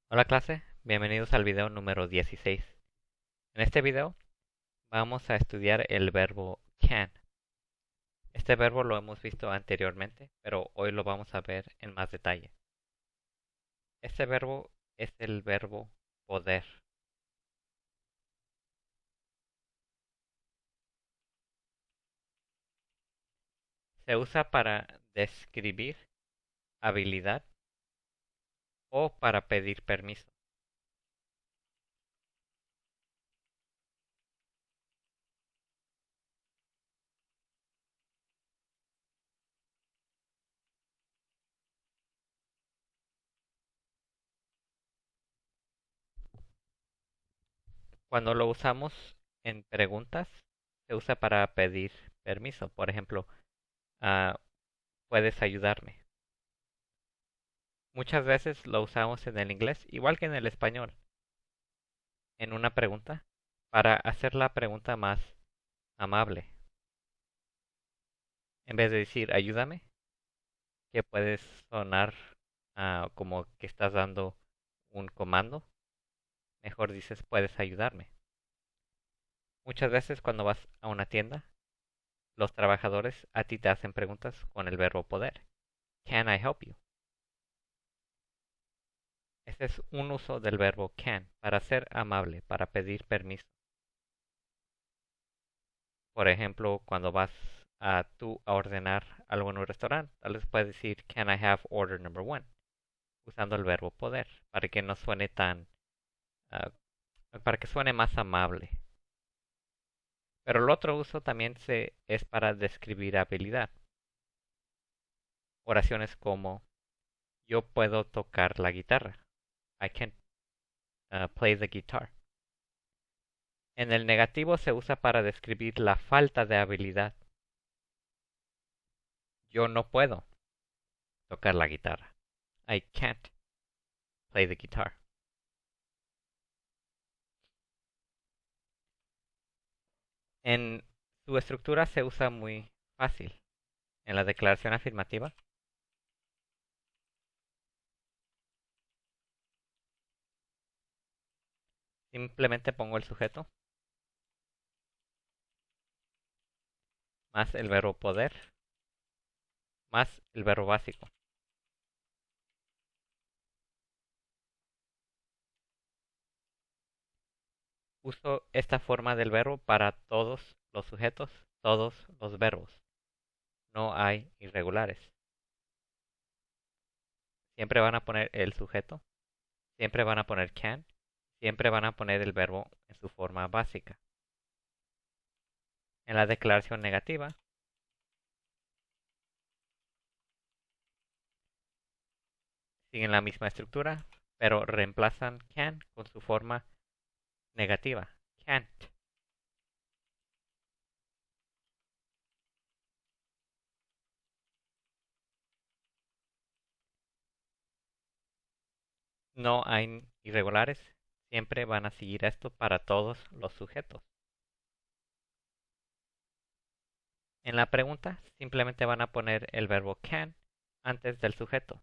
Hola clase, bienvenidos al video número 16. En este video vamos a estudiar el verbo can. Este verbo lo hemos visto anteriormente, pero hoy lo vamos a ver en más detalle. Este verbo es el verbo poder. Se usa para describir habilidad o para pedir permiso. Cuando lo usamos en preguntas, se usa para pedir permiso. Por ejemplo, ah, ¿puedes ayudarme? Muchas veces lo usamos en el inglés, igual que en el español, en una pregunta, para hacer la pregunta más amable. En vez de decir ayúdame, que puedes sonar como que estás dando un comando, mejor dices puedes ayudarme. Muchas veces cuando vas a una tienda, los trabajadores a ti te hacen preguntas con el verbo poder. Can I help you? Ese es un uso del verbo can para ser amable, para pedir permiso. Por ejemplo, cuando vas tú a ordenar algo en un restaurante, tal vez puedes decir Can I have order number one? Usando el verbo poder, para que no suene ah, para que suene más amable. Pero el otro uso también es para describir habilidad. Oraciones como yo puedo tocar la guitarra. I can play the guitar. En el negativo se usa para describir la falta de habilidad. Yo no puedo tocar la guitarra. I can't play the guitar. En su estructura se usa muy fácil. En la declaración afirmativa, simplemente pongo el sujeto más el verbo poder más el verbo básico. Uso esta forma del verbo para todos los sujetos, todos los verbos. No hay irregulares. Siempre van a poner el sujeto, siempre van a poner can, siempre van a poner el verbo en su forma básica. En la declaración negativa, siguen la misma estructura, pero reemplazan can con su forma negativa. Can't. No hay irregulares. Siempre van a seguir esto para todos los sujetos. En la pregunta simplemente van a poner el verbo can antes del sujeto.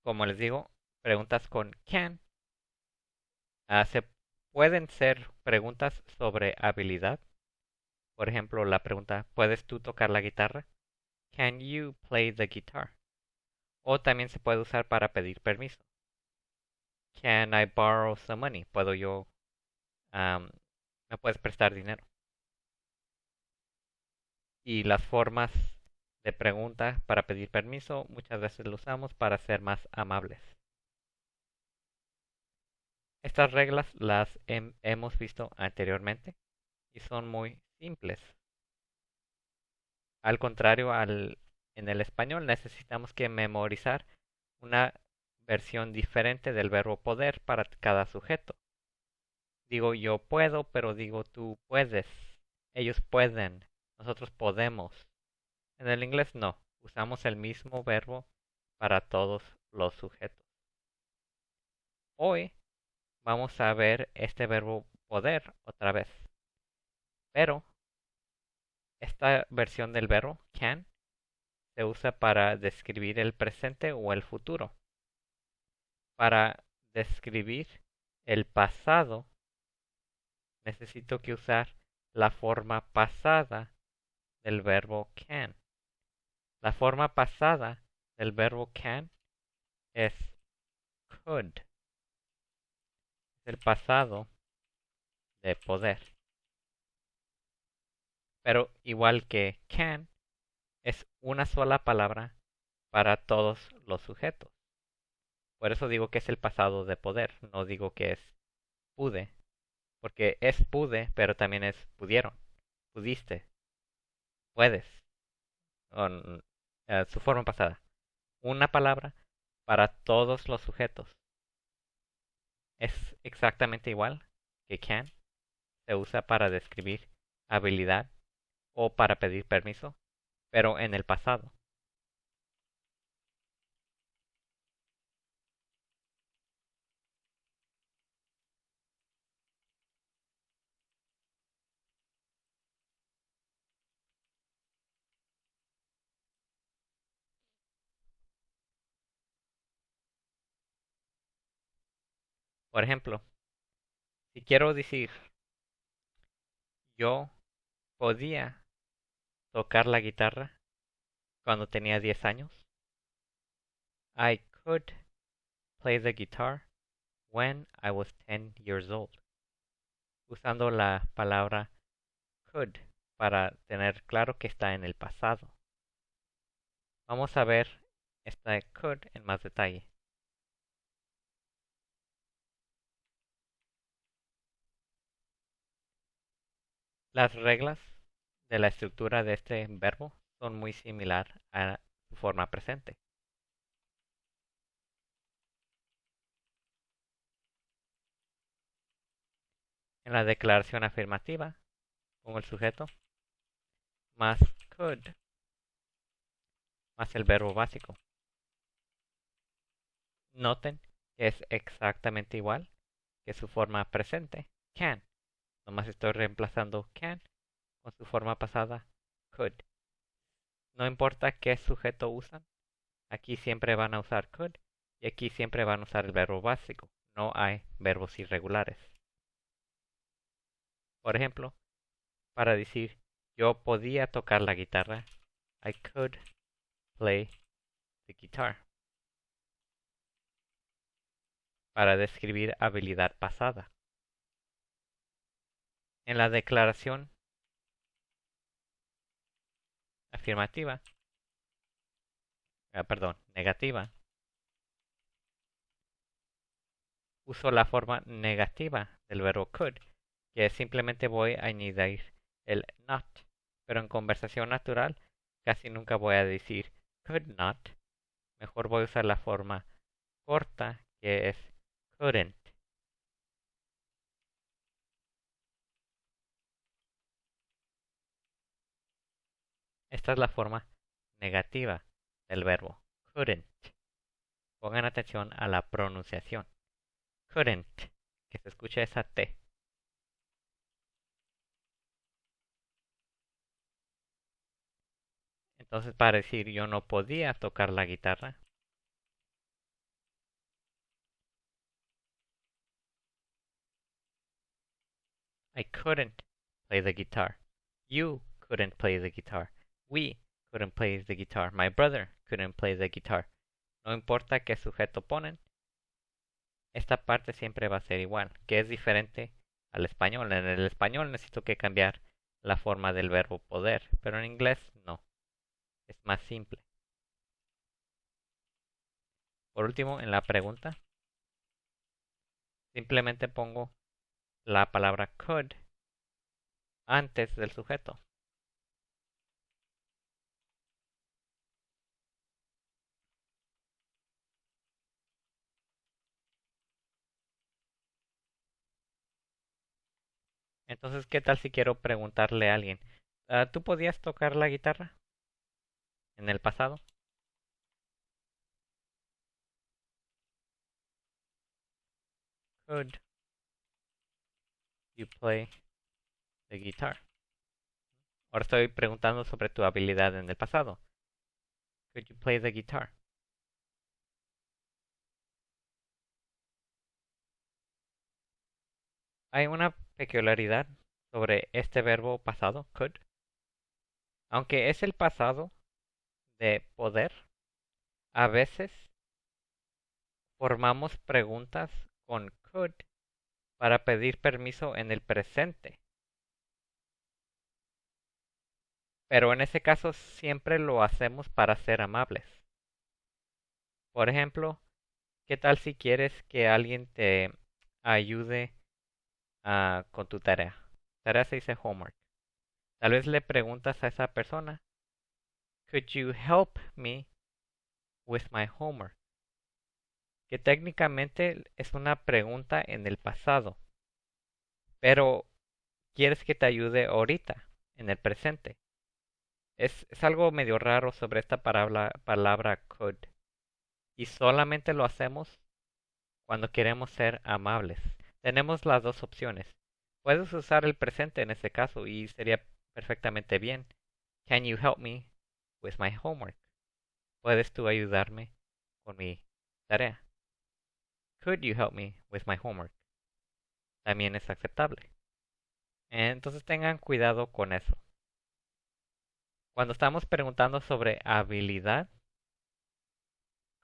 Como les digo, preguntas con can se pueden ser preguntas sobre habilidad. Por ejemplo, la pregunta ¿puedes tú tocar la guitarra? Can you play the guitar? O también se puede usar para pedir permiso. Can I borrow some money? ¿Puedo yo, me puedes prestar dinero? Y las formas de pregunta para pedir permiso muchas veces lo usamos para ser más amables. Estas reglas las hemos visto anteriormente y son muy simples. Al contrario, en el español necesitamos que memorizar una versión diferente del verbo poder para cada sujeto. Digo yo puedo, pero digo tú puedes. Ellos pueden. Nosotros podemos. En el inglés no. Usamos el mismo verbo para todos los sujetos. Hoy vamos a ver este verbo poder otra vez. Pero esta versión del verbo can se usa para describir el presente o el futuro. Para describir el pasado, necesito que usar la forma pasada del verbo can. La forma pasada del verbo can es could. Es el pasado de poder. Pero igual que can, es una sola palabra para todos los sujetos. Por eso digo que es el pasado de poder, no digo que es pude, porque es pude, pero también es pudieron, pudiste, puedes, con su forma pasada. Una palabra para todos los sujetos. Es exactamente igual que can, se usa para describir habilidad o para pedir permiso, pero en el pasado. Por ejemplo, si quiero decir yo podía tocar la guitarra cuando tenía 10 años, I could play the guitar when I was 10 years old. Usando la palabra could para tener claro que está en el pasado. Vamos a ver esta could en más detalle. Las reglas de la estructura de este verbo son muy similar a su forma presente. En la declaración afirmativa, pongo el sujeto más could más el verbo básico. Noten que es exactamente igual que su forma presente, can. Nomás estoy reemplazando can con su forma pasada, could. No importa qué sujeto usan, aquí siempre van a usar could y aquí siempre van a usar el verbo básico. No hay verbos irregulares. Por ejemplo, para decir yo podía tocar la guitarra, I could play the guitar. Para describir habilidad pasada. En la declaración afirmativa, negativa, uso la forma negativa del verbo could, que simplemente voy a añadir el not, pero en conversación natural casi nunca voy a decir could not, mejor voy a usar la forma corta que es couldn't. Esta es la forma negativa del verbo couldn't. Pongan atención a la pronunciación. Couldn't, que se escucha esa T. Entonces, para decir yo no podía tocar la guitarra, I couldn't play the guitar. You couldn't play the guitar. We couldn't play the guitar. My brother couldn't play the guitar. No importa qué sujeto ponen, esta parte siempre va a ser igual, que es diferente al español. En el español necesito que cambiar la forma del verbo poder, pero en inglés no. Es más simple. Por último, en la pregunta, simplemente pongo la palabra could antes del sujeto. Entonces, ¿qué tal si quiero preguntarle a alguien? ¿Tú podías tocar la guitarra en el pasado? Could you play the guitar? Ahora estoy preguntando sobre tu habilidad en el pasado. Could you play the guitar? Hay una peculiaridad sobre este verbo pasado, could. Aunque es el pasado de poder, a veces formamos preguntas con could para pedir permiso en el presente. Pero en ese caso siempre lo hacemos para ser amables. Por ejemplo, ¿qué tal si quieres que alguien te ayude con tu tarea? Tarea se dice homework. Tal vez le preguntas a esa persona, could you help me with my homework? Que técnicamente es una pregunta en el pasado, pero quieres que te ayude ahorita, en el presente. Es algo medio raro sobre esta palabra could. Y solamente lo hacemos cuando queremos ser amables. Tenemos las dos opciones. Puedes usar el presente en ese caso y sería perfectamente bien. Can you help me with my homework? ¿Puedes tú ayudarme con mi tarea? Could you help me with my homework? También es aceptable. Entonces tengan cuidado con eso. Cuando estamos preguntando sobre habilidad,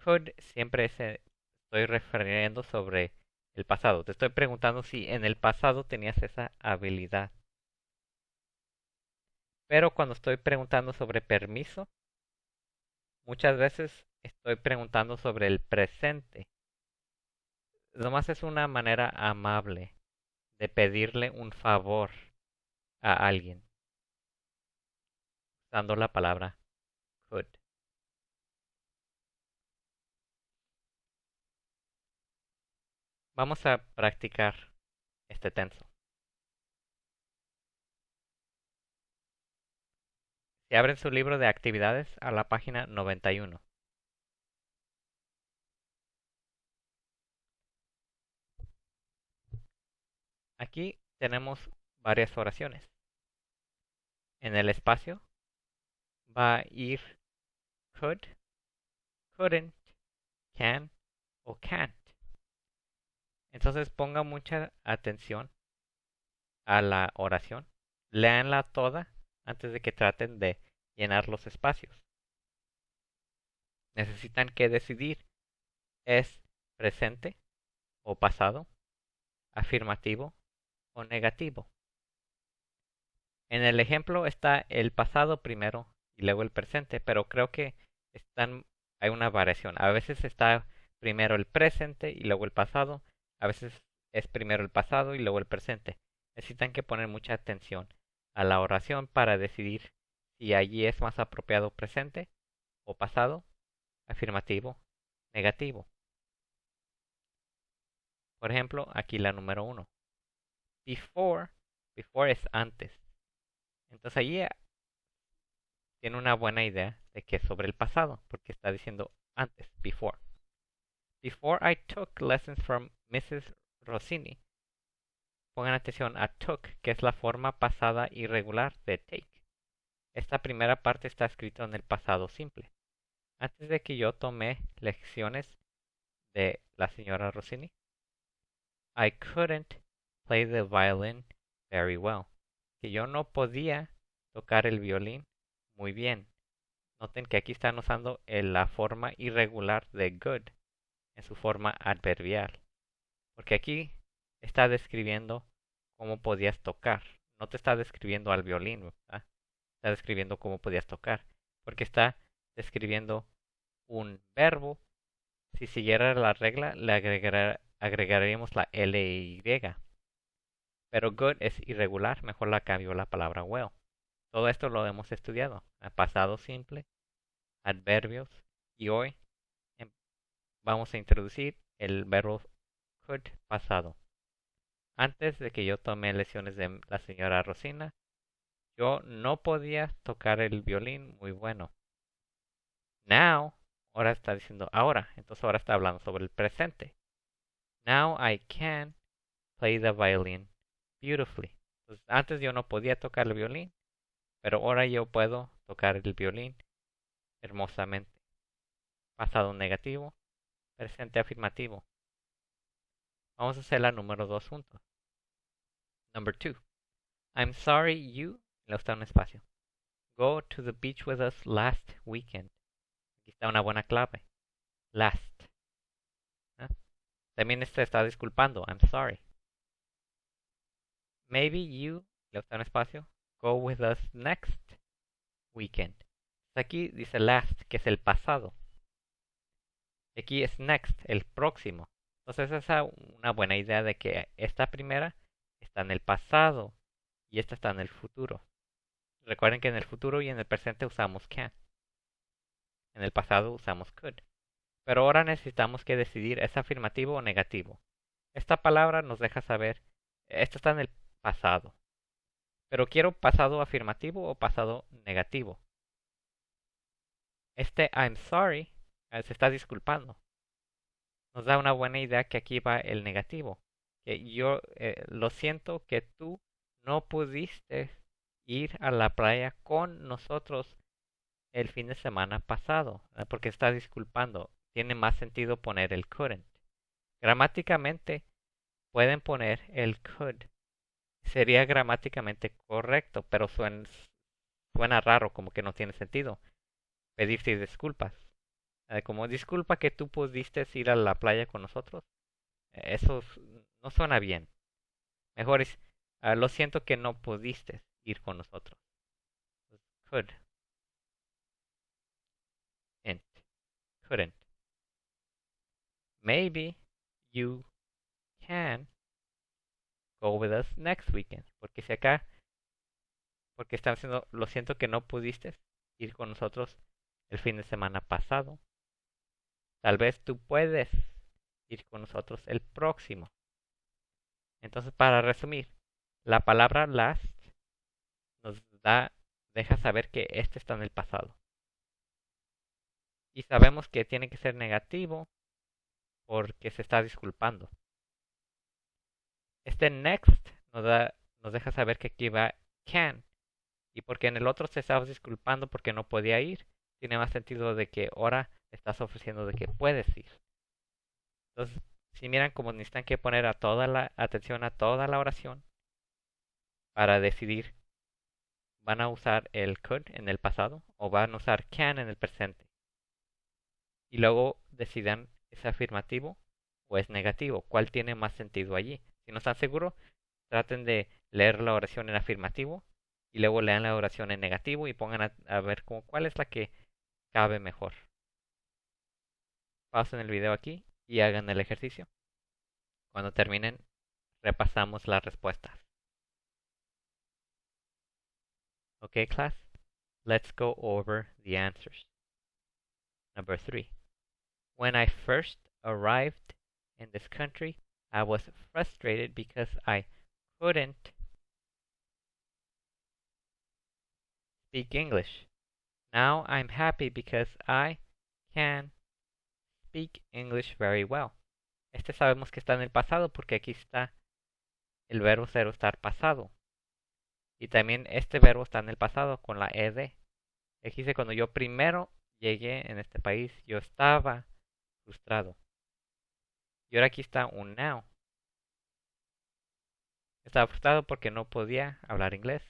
could siempre estoy refiriendo sobre el pasado. Te estoy preguntando si en el pasado tenías esa habilidad. Pero cuando estoy preguntando sobre permiso, muchas veces estoy preguntando sobre el presente. Nomás es una manera amable de pedirle un favor a alguien, usando la palabra could. Vamos a practicar este tenso. Si abren su libro de actividades a la página 91. Aquí tenemos varias oraciones. En el espacio va a ir could, couldn't, can o can't. Entonces ponga mucha atención a la oración. Léanla toda antes de que traten de llenar los espacios. Necesitan que decidir es presente o pasado, afirmativo o negativo. En el ejemplo está el pasado primero y luego el presente, pero creo que hay una variación. A veces está primero el presente y luego el pasado. A veces es primero el pasado y luego el presente. Necesitan que poner mucha atención a la oración para decidir si allí es más apropiado presente o pasado, afirmativo, negativo. Por ejemplo, aquí la número 1. Before es antes. Entonces allí tiene una buena idea de que es sobre el pasado, porque está diciendo antes, before. Before I took lessons from Mrs. Rossini. Pongan atención a took, que es la forma pasada irregular de take. Esta primera parte está escrita en el pasado simple. Antes de que yo tomé lecciones de la señora Rossini, I couldn't play the violin very well. Que yo no podía tocar el violín muy bien. Noten que aquí están usando la forma irregular de good en su forma adverbial. Porque aquí está describiendo cómo podías tocar. No te está describiendo al violín, ¿verdad? Está describiendo cómo podías tocar. Porque está describiendo un verbo. Si siguiera la regla, le agregaríamos la ly. Pero good es irregular, mejor la cambió la palabra well. Todo esto lo hemos estudiado. Pasado simple, adverbios. Y hoy vamos a introducir el verbo could pasado. Antes de que yo tomé lecciones de la señora Rosina, yo no podía tocar el violín muy bueno. Now, ahora está diciendo ahora, entonces ahora está hablando sobre el presente. Now I can play the violin beautifully. Entonces, antes yo no podía tocar el violín, pero ahora yo puedo tocar el violín hermosamente. Pasado negativo, presente afirmativo. Vamos a hacer la número 2 juntos. Number 2. I'm sorry you, le está un espacio. Go to the beach with us last weekend. Aquí está una buena clave. Last. ¿Eh? También se está disculpando. I'm sorry. Maybe you, le está un espacio. Go with us next weekend. Aquí dice last, que es el pasado. Aquí es next, el próximo. Entonces esa es una buena idea de que esta primera está en el pasado y esta está en el futuro. Recuerden que en el futuro y en el presente usamos can. En el pasado usamos could. Pero ahora necesitamos que decidir es afirmativo o negativo. Esta palabra nos deja saber, esto está en el pasado. Pero quiero pasado afirmativo o pasado negativo. Este I'm sorry se está disculpando. Nos da una buena idea que aquí va el negativo. Que yo lo siento que tú no pudiste ir a la playa con nosotros el fin de semana pasado. Porque está disculpando. Tiene más sentido poner el couldn't. Gramáticamente pueden poner el could. Sería gramáticamente correcto, pero suena raro, como que no tiene sentido. Pedirte disculpas. Como disculpa que tú pudiste ir a la playa con nosotros. Eso no suena bien. Mejor es, lo siento que no pudiste ir con nosotros. Could. Int. Couldn't. Maybe you can go with us next weekend. Porque si acá, porque están diciendo, lo siento que no pudiste ir con nosotros el fin de semana pasado. Tal vez tú puedes ir con nosotros el próximo. Entonces, para resumir, la palabra last nos deja saber que este está en el pasado. Y sabemos que tiene que ser negativo porque se está disculpando. Este next nos deja saber que aquí va can. Y porque en el otro se estaba disculpando porque no podía ir, tiene más sentido de que ahora estás ofreciendo de que puedes ir. Entonces, si miran como necesitan que poner a toda la atención a toda la oración para decidir, ¿van a usar el could en el pasado o van a usar can en el presente? Y luego decidan, ¿es afirmativo o es negativo? ¿Cuál tiene más sentido allí? Si no están seguros, traten de leer la oración en afirmativo y luego lean la oración en negativo y pongan a ver cuál es la que cabe mejor. Pausen el video aquí y hagan el ejercicio. Cuando terminen, repasamos las respuestas. Okay, class? Let's go over the answers. Number 3. When I first arrived in this country, I was frustrated because I couldn't speak English. Now I'm happy because I can speak English very well. Este sabemos que está en el pasado porque aquí está el verbo ser estar pasado. Y también este verbo está en el pasado con la ed. Aquí dice cuando yo primero llegué en este país, yo estaba frustrado. Y ahora aquí está un now. Estaba frustrado porque no podía hablar inglés,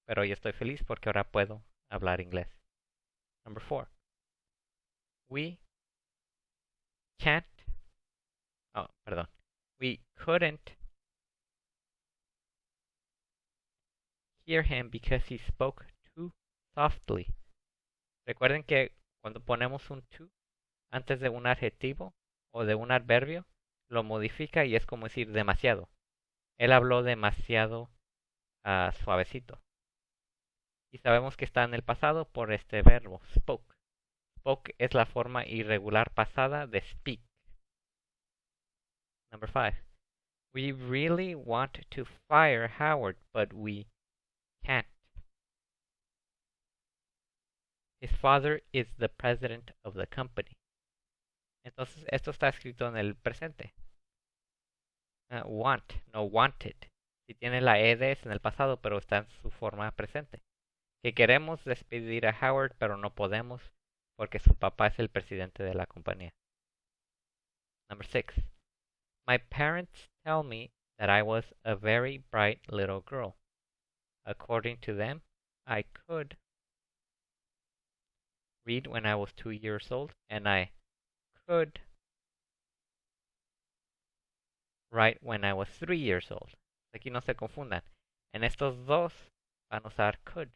pero yo estoy feliz porque ahora puedo hablar inglés. Number 4. We can't. Oh, perdón. We couldn't hear him because he spoke too softly. Recuerden que cuando ponemos un to antes de un adjetivo o de un adverbio, lo modifica y es como decir demasiado. Él habló demasiado suavecito. Y sabemos que está en el pasado por este verbo, spoke. Spoke es la forma irregular pasada de speak. Number 5. We really want to fire Howard, but we can't. His father is the president of the company. Entonces, esto está escrito en el presente. Want, no wanted. Si tiene la ed es en el pasado, pero está en su forma presente. Que queremos despedir a Howard, pero no podemos porque su papá es el presidente de la compañía. Number 6. My parents tell me that I was a very bright little girl. According to them, I could read when I was 2 years old, and I could write when I was 3 years old. Aquí no se confundan. En estos dos van a usar could,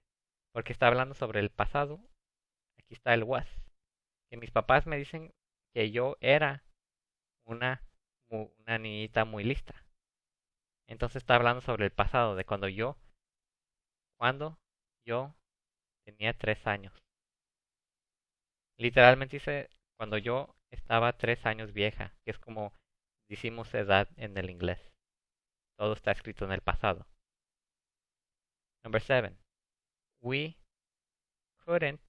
porque está hablando sobre el pasado. Aquí está el was. Que mis papás me dicen que yo era una niñita muy lista. Entonces está hablando sobre el pasado, de cuando yo tenía 3 años. Literalmente dice cuando yo estaba 3 años vieja, que es como decimos edad en el inglés. Todo está escrito en el pasado. Number 7. We couldn't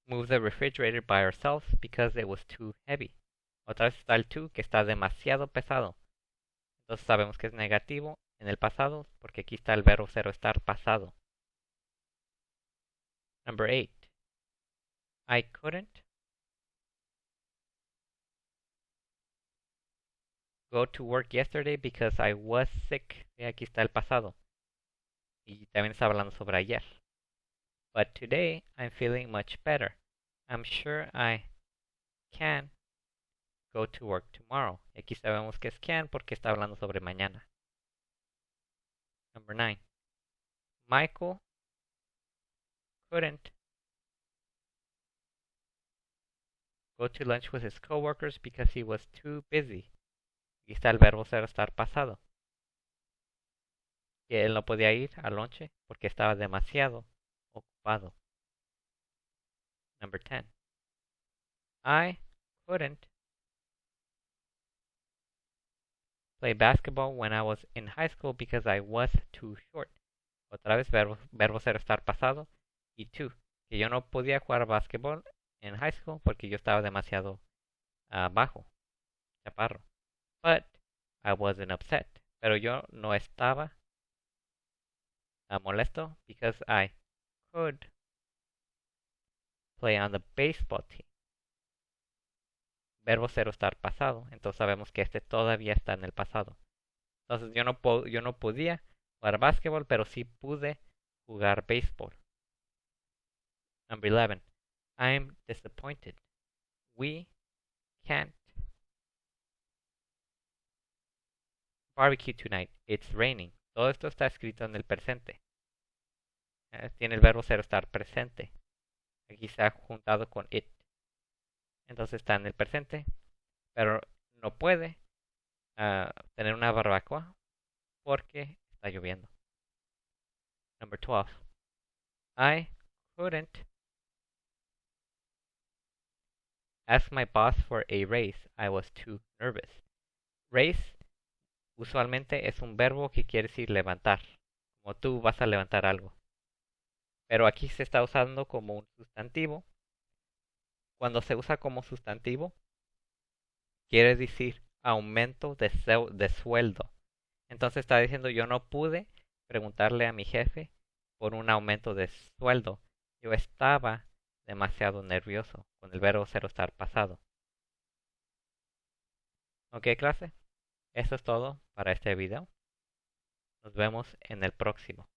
move the refrigerator by ourselves because it was too heavy. Otra vez está el too, que está demasiado pesado. Entonces sabemos que es negativo en el pasado porque aquí está el verbo ser o estar pasado. Number 8. I couldn't go to work yesterday because I was sick. Y aquí está el pasado. Y también está hablando sobre ayer. But today I'm feeling much better. I'm sure I can go to work tomorrow. Y aquí sabemos que es can porque está hablando sobre mañana. Number 9. Michael couldn't go to lunch with his coworkers because he was too busy. Aquí está el verbo ser estar pasado. Que él no podía ir al lonche porque estaba demasiado ocupado. Number 10. I couldn't play basketball when I was in high school because I was too short. Otra vez verbo ser estar pasado. Y too, que yo no podía jugar básquetbol en high school porque yo estaba demasiado bajo, chaparro. But I wasn't upset. Pero yo no estaba molesto because I could play on the baseball team. Verbo ser estar pasado. Entonces sabemos que este todavía está en el pasado. Entonces yo no podía jugar básquetbol, pero sí pude jugar béisbol. Number 11. I'm disappointed. We can't barbecue tonight. It's raining. Todo esto está escrito en el presente. Tiene el verbo ser estar presente. Aquí se ha juntado con it. Entonces está en el presente. Pero no puede tener una barbacoa porque está lloviendo. Number 12. I couldn't ask my boss for a raise. I was too nervous. Raise usualmente es un verbo que quiere decir levantar. Como tú vas a levantar algo. Pero aquí se está usando como un sustantivo. Cuando se usa como sustantivo, quiere decir aumento de sueldo. Entonces está diciendo yo no pude preguntarle a mi jefe por un aumento de sueldo. Yo estaba demasiado nervioso con el verbo ser o estar pasado. ¿Ok, clase? Eso es todo para este video. Nos vemos en el próximo.